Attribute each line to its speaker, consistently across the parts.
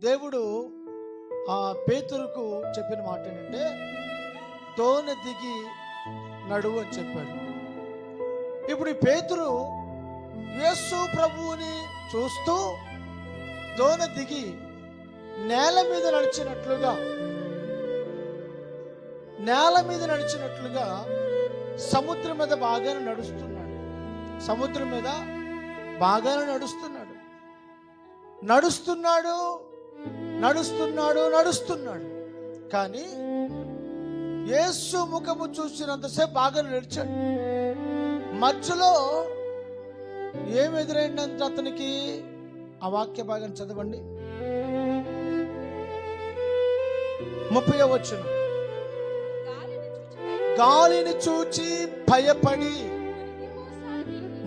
Speaker 1: దేవుడు ఆ పేతురుకు చెప్పిన మాట ఏంటంటే దోణి దిగి నడువు అని చెప్పాడు. ఇప్పుడు ఈ పేతురు యేసు ప్రభువుని చూస్తూ దోణి దిగి నేల మీద నడిచినట్లుగా సముద్రం మీద బాగానే నడుస్తున్నాడు. కానీ యేసు ముఖము చూసినంతసేపు బాగా నడిచాడు. మధ్యలో ఏమి ఎదురైందంటే అతనికి ఆ వాక్య భాగం చదవండి. 30వ వచనం. గాలిని చూచి భయపడి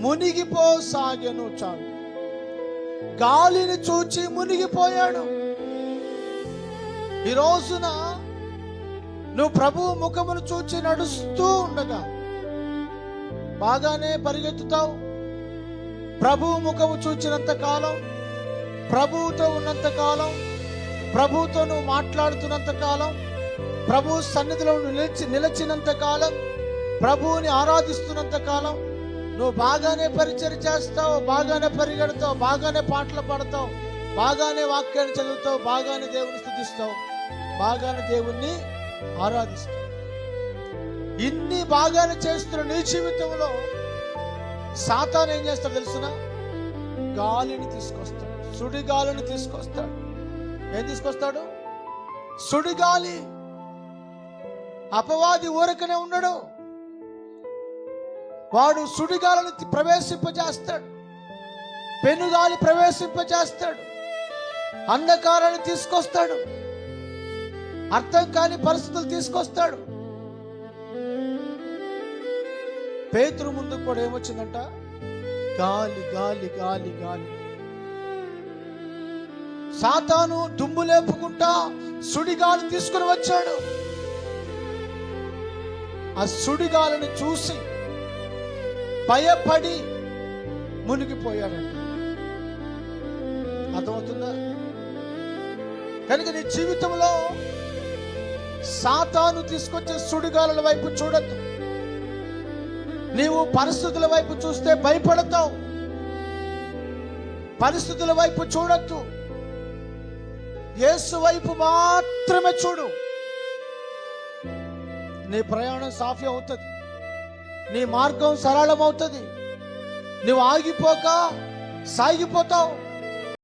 Speaker 1: మునిగిపోసాగెను. చాలు, గాలిని చూచి మునిగిపోయాడు. ఈ రోజున నువ్వు ప్రభువు ముఖమును చూచి నడుస్తూ ఉండగా బాగానే పరిగెత్తుతావు. ప్రభువు ముఖము చూచినంత కాలం, ప్రభువుతో ఉన్నంత కాలం, ప్రభువుతో నువ్వు మాట్లాడుతున్నంత కాలం, ప్రభు సన్నిధిలో నిలిచినంత కాలం, ప్రభువుని ఆరాధిస్తున్నంత కాలం నువ్వు బాగానే పరిచయం చేస్తావు, బాగానే పరిగెడతావు, బాగానే పాటలు పాడతావు, బాగానే వాక్యాన్ని చదువుతావు, బాగానే దేవుని స్తుతిస్తావు, బాగానే దేవుణ్ణి ఆరాధిస్తావు. ఇన్ని బాగానే చేస్తున్న నీ జీవితంలో సాతాను ఏం చేస్తాడు తెలుసునా? గాలిని తీసుకొస్తాడు, సుడిగాలిని తీసుకొస్తాడు. ఏం తీసుకొస్తాడు? సుడిగాలి. అపవాది ఊరకనే ఉన్నాడు. వాడు సుడిగాలిని ప్రవేశింపజేస్తాడు, పెనుగాలి ప్రవేశింపజేస్తాడు, అంధకారాన్ని తీసుకొస్తాడు, అర్థం కాని పరిస్థితులు తీసుకొస్తాడు. పేతురు ముందుకు కూడా ఏమొచ్చిందంట? గాలి గాలి గాలి గాలి. సాతాను దుమ్ము లేపుకుంటా సుడిగాలి తీసుకుని వచ్చాడు. ఆ సుడిగాలిని చూసి భయపడి మునిగిపోయాడంట. అర్థమవుతుందా? కనుక నీ జీవితంలో సాతాను తీసుకొచ్చే సుడిగాలుల వైపు చూడద్దు. నీవు పరిస్థితుల వైపు చూస్తే భయపడతావు. పరిస్థితుల వైపు చూడద్దు, యేసు వైపు మాత్రమే చూడు. నీ ప్రయాణం సాఫీ అవుతుంది, నీ మార్గం సరళమవుతుంది, నువ్వు ఆగిపోక సాగిపోతావు.